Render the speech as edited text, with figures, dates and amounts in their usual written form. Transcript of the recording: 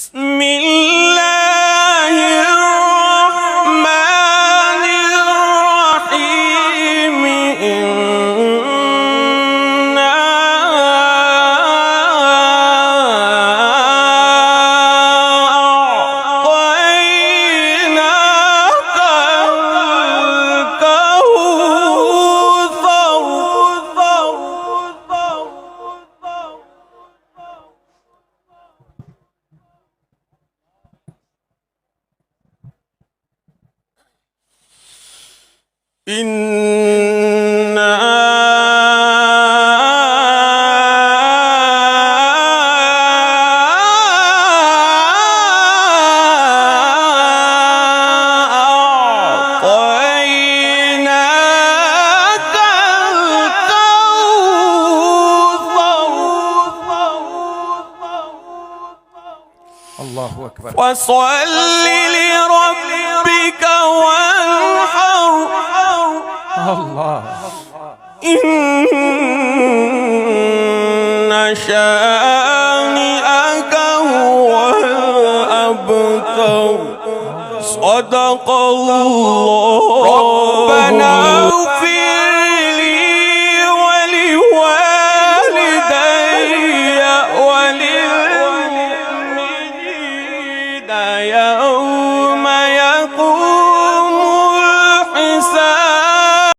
بسم الله الرحمن الرحيم إنا أعطيناك إنا أعطيناك الكوثر الله أكبر. فصل لربك وانحر الله. إن شانئك هو الأبتر. صدق الله. ربنا اغفر